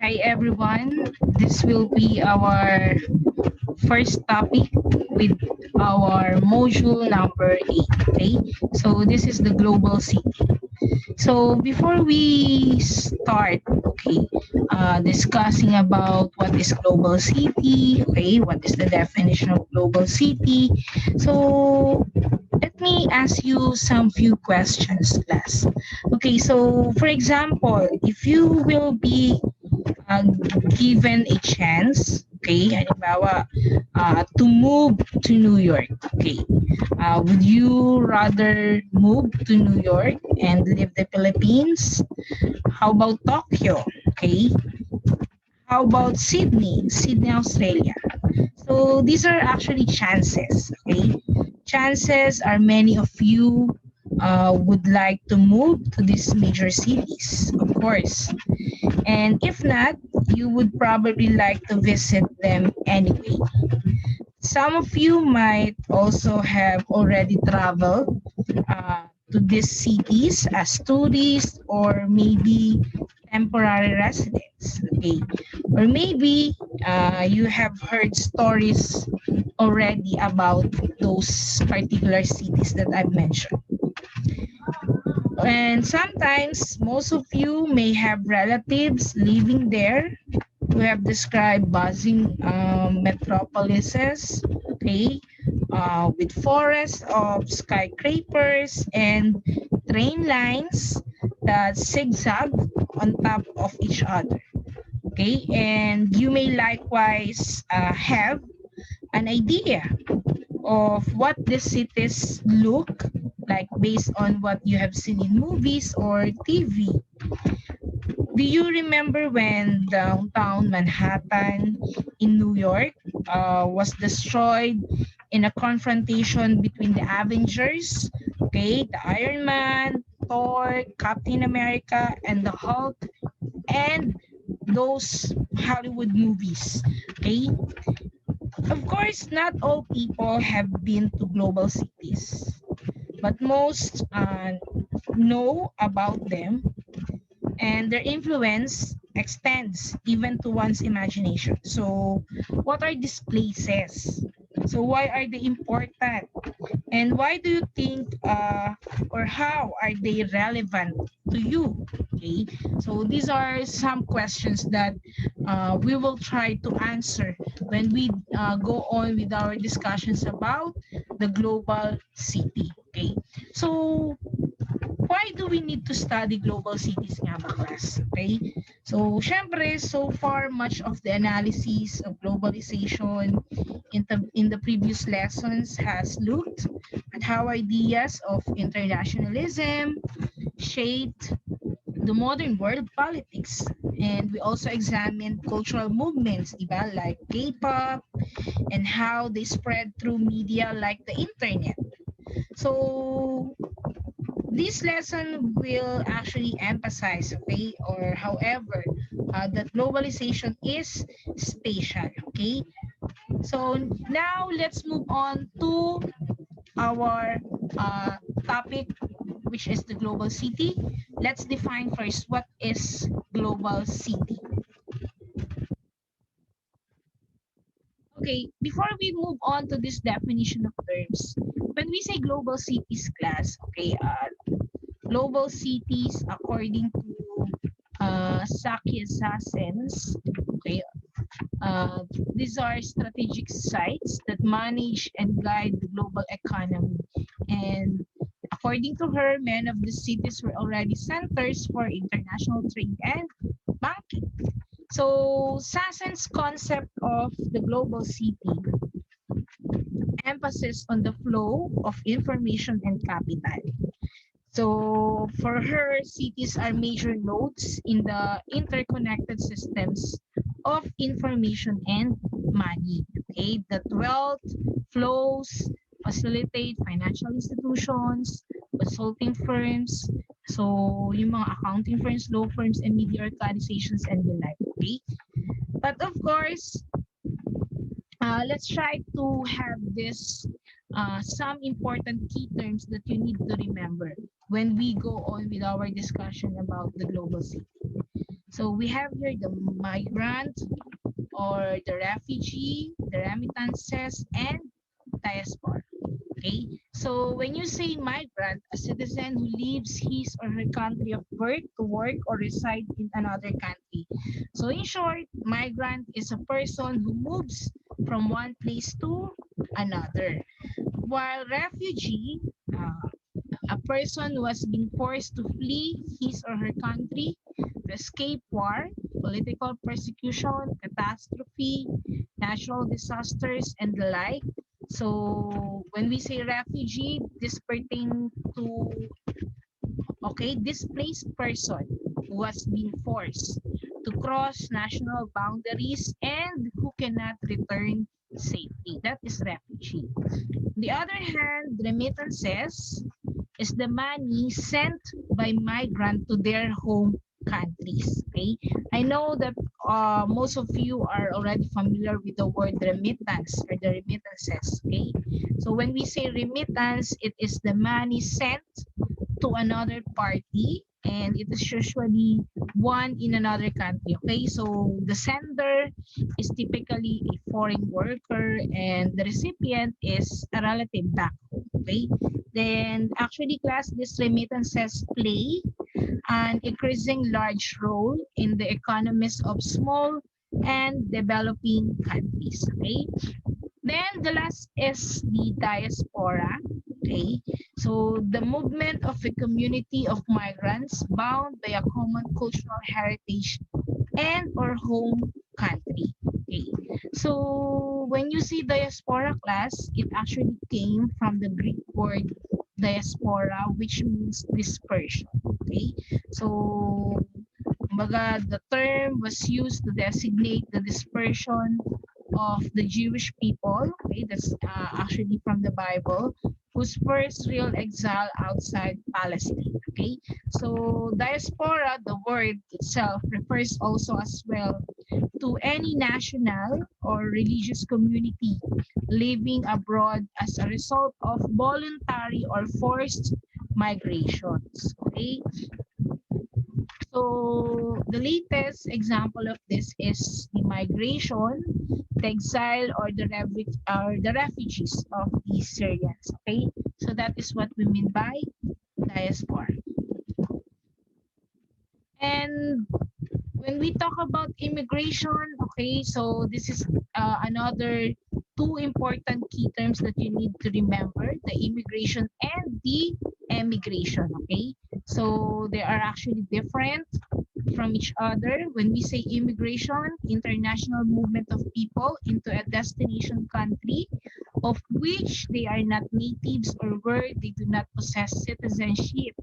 Hi everyone, this will be our first topic with our module number 8. Okay, so this is the global city. So before we start, okay, discussing about what is global city, okay, what is the definition of global city. So let me ask you some few questions, class. Okay, so for example, if you will be uh, given a chance, okay, halimbawa, to move to New York, okay, would you rather move to New York and leave the Philippines? How about Tokyo? Okay. How about Sydney, Australia? So these are actually chances, okay? Chances are many of you would like to move to these major cities, of course. And if not, you would probably like to visit them anyway. Some of you might also have already traveled to these cities as tourists or maybe temporary residents. Okay. Or maybe you have heard stories already about those particular cities that I've mentioned. And sometimes most of you may have relatives living there who have described buzzing metropolises, okay, with forests of skyscrapers and train lines that zigzag on top of each other. Okay, and you may likewise have an idea of what the cities look like based on what you have seen in movies or TV. Do you remember when downtown Manhattan in New York was destroyed in a confrontation between the Avengers, okay, the Iron Man, Thor, Captain America, and the Hulk, and those Hollywood movies, okay? Of course, not all people have been to global cities, but most know about them, and their influence extends even to one's imagination. So, what are these places? So, why are they important? And why do you think or how are they relevant to you? Okay, so these are some questions that we will try to answer when we go on with our discussions about the global city. Okay, so why do we need to study global cities nga ba, class? Okay? So, syempre, so far, much of the analysis of globalization in the previous lessons has looked at how ideas of internationalism shaped the modern world politics. And we also examined cultural movements, diba? Like K-pop, and how they spread through media like the internet. So, this lesson will actually emphasize, okay, or however, that globalization is spatial, okay? So now let's move on to our uh, topic, which is the global city. Let's define first what is global city. Okay, before we move on to this definition of terms, when we say global cities, class, okay, global cities according to SOCSCI102. Okay, uh, these are strategic sites that manage and guide the global economy. And according to her, many of the cities were already centers for international trade and banking. So Sassen's concept of the global city emphasis on the flow of information and capital. So for her, cities are major nodes in the interconnected systems of information and money. Okay, that wealth flows, facilitate financial institutions, consulting firms, so yung mga accounting firms, law firms, and media organizations and the like. Okay, but of course, let's try to have this some important key terms that you need to remember when we go on with our discussion about the global city. So we have here the migrant or the refugee, the remittances, and diaspora. Okay, so when you say migrant, a citizen who leaves his or her country of birth to work or reside in another country. So in short, migrant is a person who moves from one place to another. While refugee, uh, a person who has been forced to flee his or her country to escape war, political persecution, catastrophe, natural disasters, and the like. So when we say refugee, this pertain to displaced person who has been forced to cross national boundaries and who cannot return safely. That is refugee. On the other hand, remittances is the money sent by migrant to their home countries. Okay, I know that most of you are already familiar with the word remittance or the remittances. Okay, so when we say remittance, it is the money sent to another party, and it is usually one in another country. Okay, so the sender is typically a foreign worker and the recipient is a relative back home. Okay, then actually class, these remittances play an increasing large role in the economies of small and developing countries. Okay, then the last is the diaspora. Okay, so the movement of a community of migrants bound by a common cultural heritage and or home country. Okay, so when you see diaspora class, it actually came from the Greek word diaspora, which means dispersion. Okay, so kumbaga, the term was used to designate the dispersion of the Jewish people. Okay, that's actually from the Bible, whose first real exile outside Palestine. Okay, so diaspora, the word itself, refers also as well to any national or religious community living abroad as a result of voluntary or forced migrations. Okay, so the latest example of this is the migration, the exile, or the refugees of the Syrians. Okay, so that is what we mean by diaspora. And when we talk about immigration, okay, so this is another two important key terms that you need to remember: the immigration and the emigration. Okay, so they are actually different from each other. When we say immigration, international movement of people into a destination country of which they are not natives or where they do not possess citizenship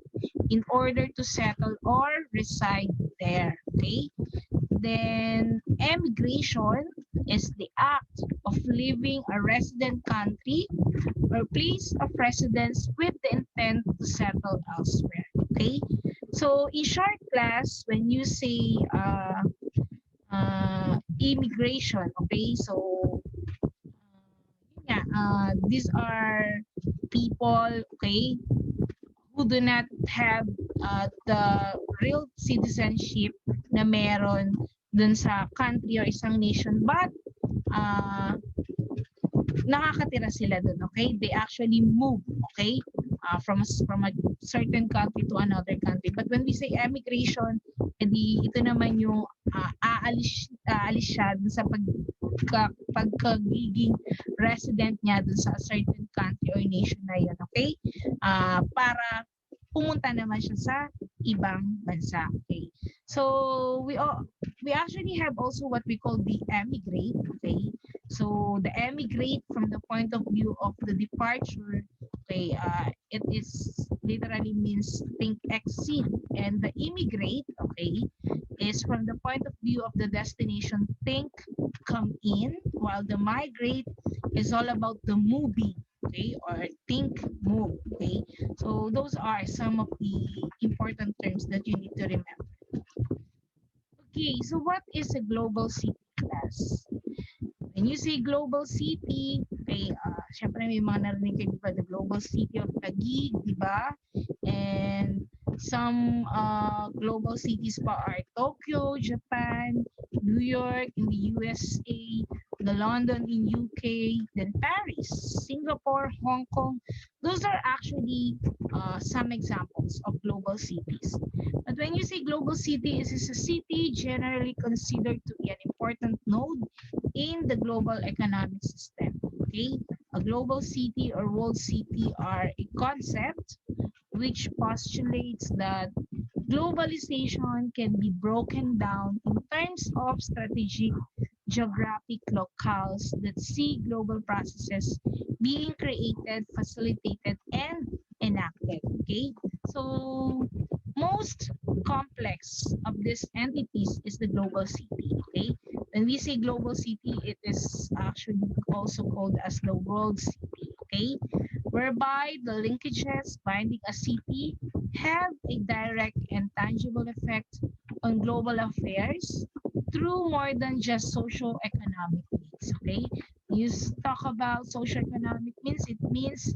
in order to settle or reside there. Okay. Then emigration is the act of leaving a resident country or place of residence with the intent to settle elsewhere. Okay. So in short class, when you say immigration, okay, so these are people, okay, who do not have the real citizenship na meron dun sa country or isang nation, but uh, nakakatira sila dun, okay? They actually move, okay? From a certain country to another country. But when we say emigration, edi ito naman yung aalis siya dun sa pagkagiging resident niya dun sa certain country or nation na yun, okay? Para pumunta naman siya sa ibang bansa, okay? So we actually have also what we call the emigrate, okay? So the emigrate from the point of view of the departure, okay, it is literally means think exit, and the immigrate, okay, is from the point of view of the destination think come in, while the migrate is all about the moving, okay, or think move, okay. So those are some of the important terms that you need to remember. Okay, so what is a global city class? When you say global city, okay, syempre may mga narinig kayo, di ba? The global city of Taguig, di ba? And Some global cities pa are Tokyo, Japan, New York in the USA, the London in UK, then Paris, Singapore, Hong Kong. Those are actually some examples of global cities. But when you say global city, it is a city generally considered to be an important node in the global economic system. Okay, a global city or world city are a concept which postulates that globalization can be broken down in terms of strategic geographic locales that see global processes being created, facilitated, and enacted. Okay, so most complex of these entities is the global city. Okay, when we say global city, it is actually also called as the world city. Okay, whereby the linkages binding a city have a direct and tangible effect on global affairs through more than just socio-economic means. Okay, you talk about socio-economic means, it means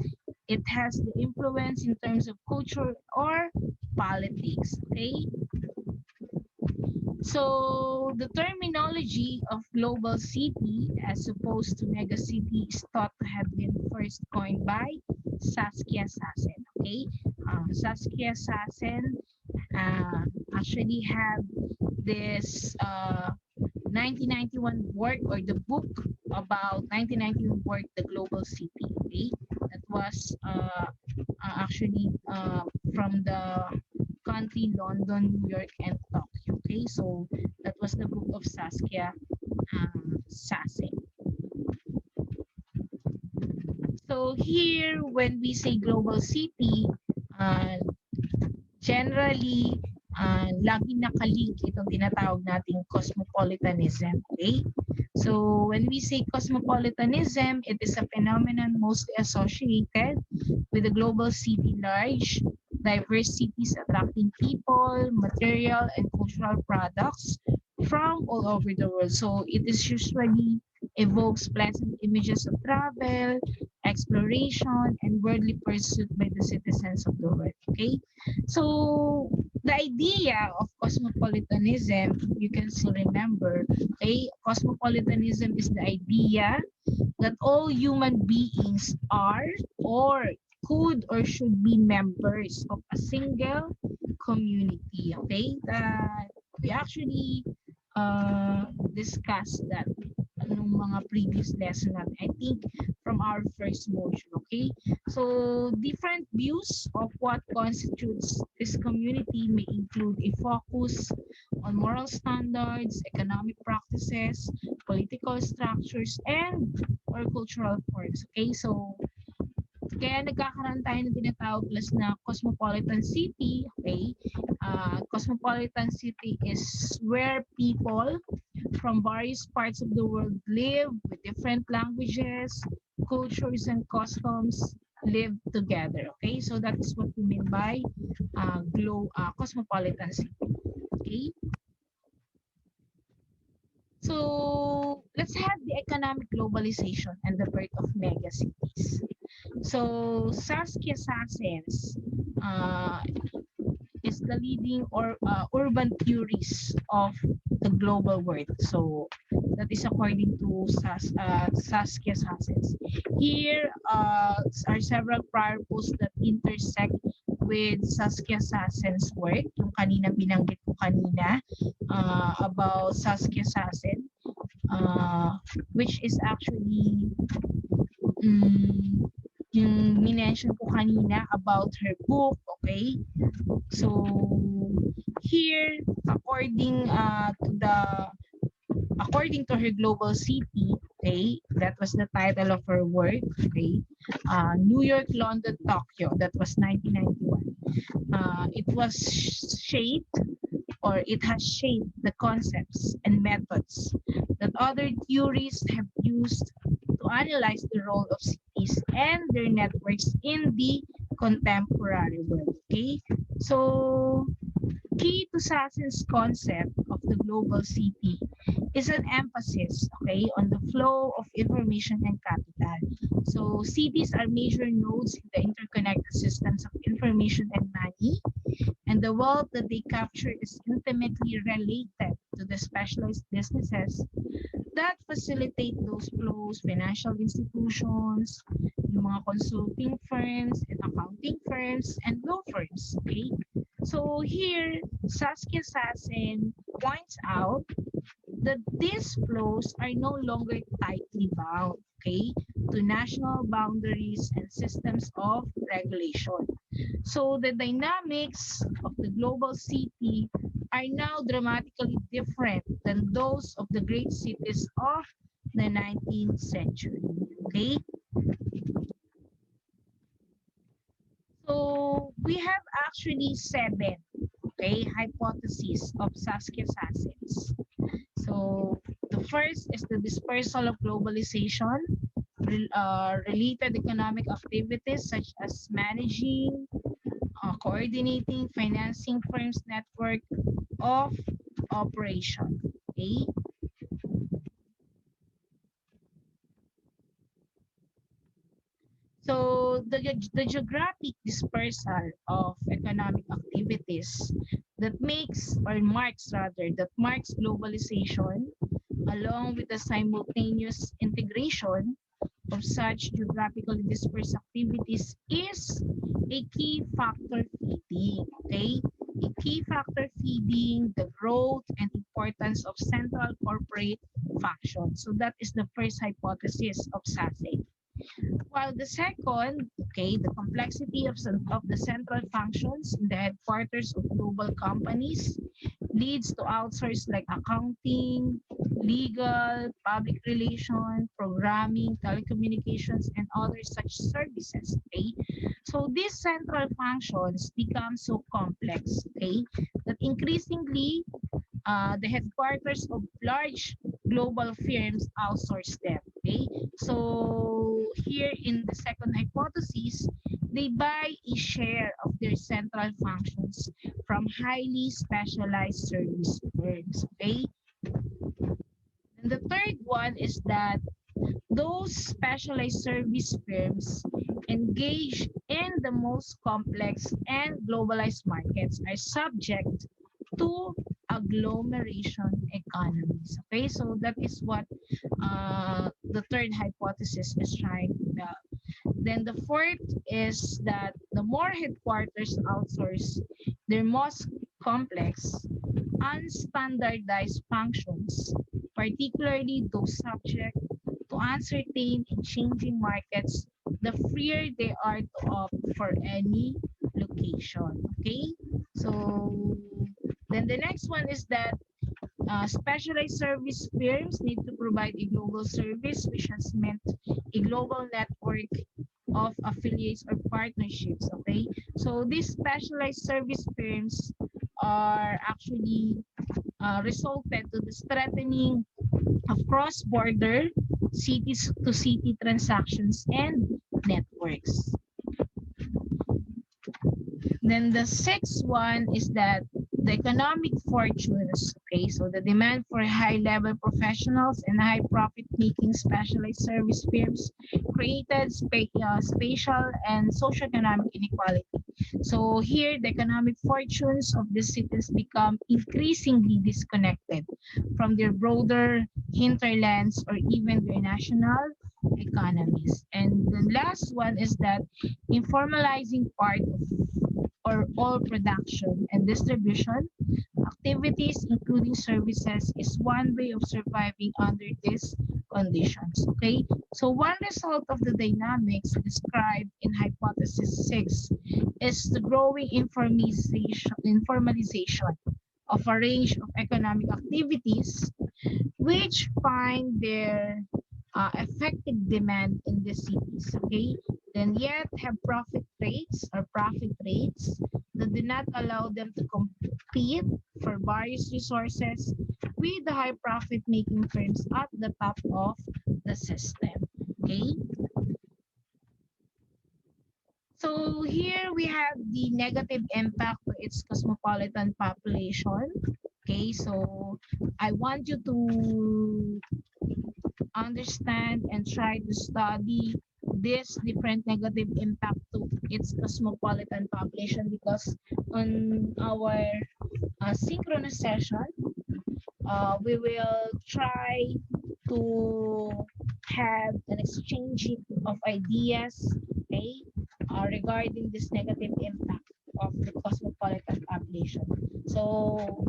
it has the influence in terms of culture or politics. Okay, so the terminology of global city as opposed to megacity is thought to have been first coined by Saskia Sassen. Okay, Saskia Sassen uh, actually have this 1991 work or the book about 1991 work, The Global City. Okay, that was actually from the country London, New York, and Tokyo. Okay, so that was the book of Saskia Sassen. So here, when we say global city, uh, generally, lagi nakalink itong tinatawag nating cosmopolitanism. Okay? So, when we say cosmopolitanism, it is a phenomenon mostly associated with the global city large, diverse cities attracting people, material, and cultural products from all over the world. So, it is usually evokes pleasant images of travel, exploration, and worldly pursuit by the citizens of the world. Okay? So the idea of cosmopolitanism, you can still remember, okay, cosmopolitanism is the idea that all human beings are or could or should be members of a single community. Okay, that we actually discussed that nung mga previous lesson natin. I think from our first module, okay? So different views of what constitutes this community may include a focus on moral standards, economic practices, political structures, and or cultural forms. Okay, so kaya nagkakaroon tayo ng tinatawag plus na cosmopolitan city. Okay, cosmopolitan city is where people from various parts of the world live with different languages, cultures, and customs live together. Okay, so that is what we mean by cosmopolitan city. Okay, so let's have the economic globalization and the birth of megacities. So Saskia Sassens is the leading or urban theories of the global world. So that is according to Saskia Sassens. Here are several prior posts that intersect with Saskia Sassens' work, yung kanina binanggit ko kanina about Saskia Sassen, which is actually um, yung minention ko kanina about her book, okay? So here, according to her global city, okay, that was the title of her work, okay. New York, London, Tokyo, that was 1991. It was shaped or it has shaped the concepts and methods that other theories have used to analyze the role of cities and their networks in the contemporary world. Okay, so key to Sassen's concept of the global city is an emphasis, okay, on the flow of information and capital. capital. So cities are major nodes in the interconnected systems of information and money, and the wealth that they capture is intimately related to the specialized businesses that facilitate those flows, financial institutions, yung mga consulting firms and accounting firms and law firms. Okay? So here, Saskia Sassen points out that these flows are no longer tightly bound, okay, to national boundaries and systems of regulation. So the dynamics of the global city are now dramatically different than those of the great cities of the 19th century. Okay, so we have actually seven, okay, hypotheses of Saskia Sassen's. So the first is the dispersal of globalization, related economic activities such as managing, coordinating, financing firms' network of operation. Okay. So the geographic dispersal of economic activities that makes or marks rather that marks globalization along with the simultaneous integration of such geographically dispersed activities is a key factor feeding, okay? A key factor feeding the growth and importance of central corporate functions. So that is the first hypothesis of SASE. While the second, okay, the complexity of the central functions in the headquarters of global companies leads to outsource like accounting, legal, public relations, programming, telecommunications, and other such services. Okay, so these central functions become so complex. Okay, that increasingly the headquarters of large global firms outsource them. Okay, so here in the second hypothesis, they buy a share of their central functions from highly specialized service firms. Okay, and the third one is that those specialized service firms engaged in the most complex and globalized markets are subject to agglomeration economies. Okay, so that is what the third hypothesis is trying to tell. Then the fourth is that the more headquarters outsource their most complex, unstandardized functions, particularly those subject to uncertain and changing markets, the freer they are to opt for any location. Okay, so then the next one is that specialized service firms need to provide a global service, which has meant a global network of affiliates or partnerships. Okay, so these specialized service firms are actually resulted to the strengthening of cross-border city-to-city transactions and networks. Then the sixth one is that the economic fortunes, okay, so the demand for high-level professionals and high profit-making specialized service firms created spatial and socioeconomic inequality. So here, the economic fortunes of these cities become increasingly disconnected from their broader hinterlands or even their national economies. And the last one is that informalizing part of or all production and distribution activities, including services, is one way of surviving under these conditions. Okay, so one result of the dynamics described in hypothesis 6 is the growing informalization of a range of economic activities which find their effective demand in the cities, okay, then yet have profit rates that do not allow them to compete for various resources with the high profit making firms at the top of the system. Okay, so here we have the negative impact to its cosmopolitan population. Okay, so I want you to understand and try to study this different negative impact to its cosmopolitan population, because on our synchronous session, we will try to have an exchange of ideas, okay, regarding this negative impact of the cosmopolitan population. So,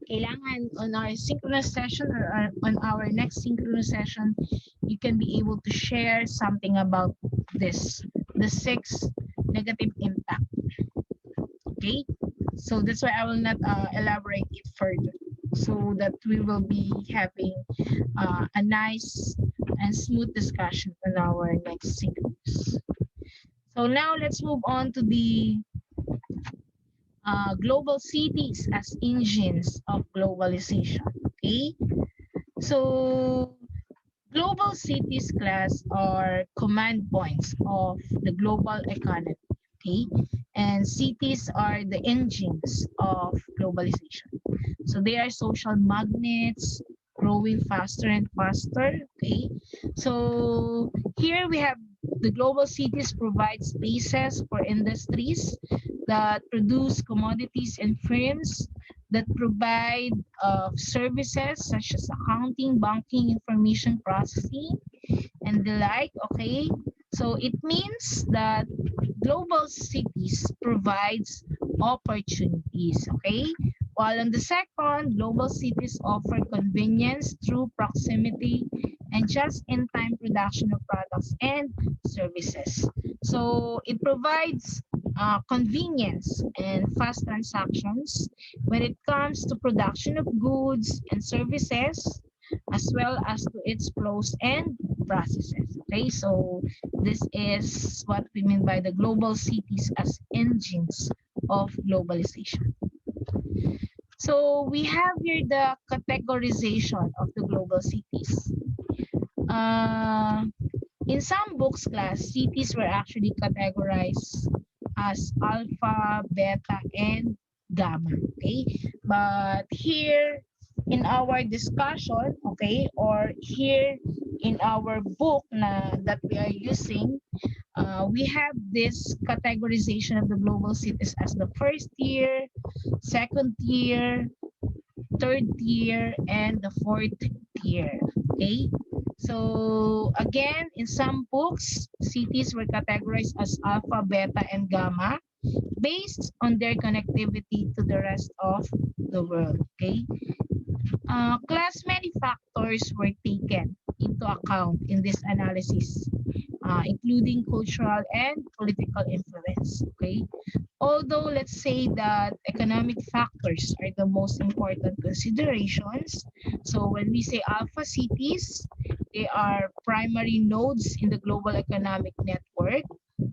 kailangan on our synchronous session, or on our next synchronous session, you can be able to share something about this, the six negative impact. Okay, so that's why I will not elaborate it further, so that we will be having a nice and smooth discussion on our next synchronous. So now let's move on to the global cities as engines of globalization. Okay, so global cities class are command points of the global economy. Okay, and cities are the engines of globalization. So they are social magnets growing faster and faster. Okay, so here we have the global cities provide spaces for industries that produce commodities and firms that provide services such as accounting, banking, information processing, and the like. Okay, so it means that global cities provides opportunities. Okay, while on the second, global cities offer convenience through proximity and just-in-time production of products and services. So it provides convenience and fast transactions when it comes to production of goods and services, as well as to its flows and processes. Okay, so this is what we mean by the global cities as engines of globalization. So we have here the categorization of the global cities. Uh, in some books class, cities were actually categorized as alpha, beta, and gamma. Okay, but here in our discussion, okay, or here in our book that we are using, we have this categorization of the global cities as the first tier, second tier, third tier, and the fourth tier. Okay, so again, in some books, cities were categorized as alpha, beta, and gamma based on their connectivity to the rest of the world. Okay, class many factors were taken into account in this analysis, including cultural and political influence. Okay, although let's say that economic factors are the most important considerations. So when we say alpha cities, they are primary nodes in the global economic network,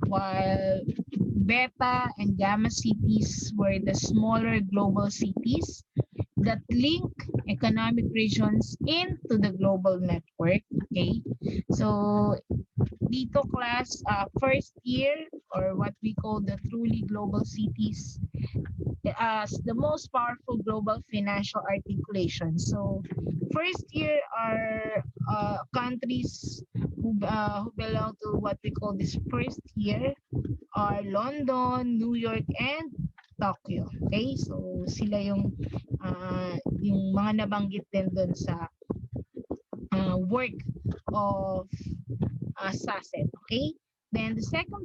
while beta and gamma cities were the smaller global cities that link economic regions into the global network. Okay, so dito class, first year, or what we call the truly global cities, as the most powerful global financial articulation. So first year are countries who belong to what we call this first year are London, New York, and Tokyo. Okay, so sila yung mga nabanggit din doon sa work of SASET. Okay, then the second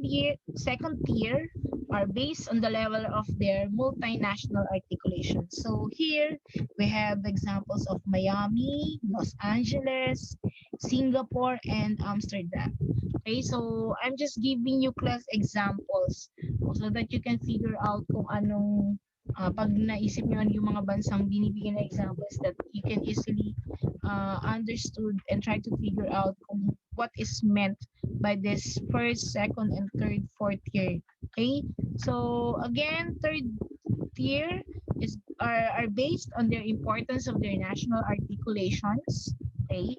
tier are based on the level of their multinational articulation. So here we have examples of Miami, Los Angeles, Singapore, and Amsterdam. Okay, so I'm just giving you class examples so that you can figure out kung anong pag naisip nyo yung mga bansang binibigyan na examples, that you can easily understood and try to figure out kung what is meant by this first, second, and third, fourth tier. Okay, so again, third tier are based on their importance of their national articulations. Okay,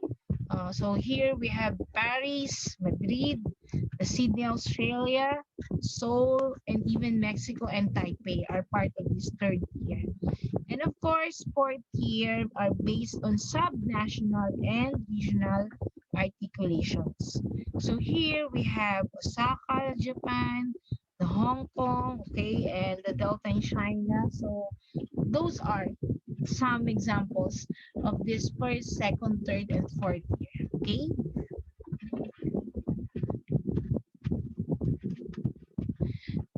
so here we have Paris, Madrid, Sydney, Australia, Seoul, and even Mexico and Taipei are part of this third tier. And of course, fourth tier are based on subnational and regional articulations. So here we have Osaka, Japan, the Hong Kong, okay, and the Delta in China. So those are some examples of this first, second, third, and fourth tier. Okay.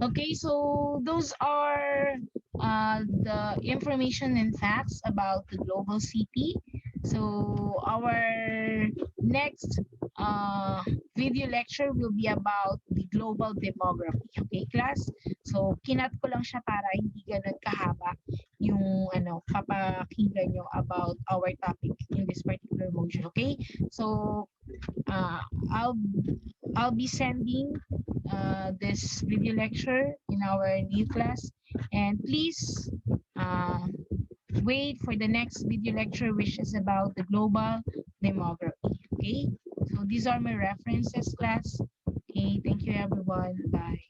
Okay, so those are the information and facts about the global city. So our next uh, video lecture will be about the global demography. Okay, class? So kinat ko lang siya para hindi ganun kahaba yung papakinggan nyo about our topic in this particular module. Okay? So uh, I'll I'll be sending this video lecture in our new class, and please uh, wait for the next video lecture, which is about the global demography. Okay, so these are my references, class. Okay, thank you everyone. Bye.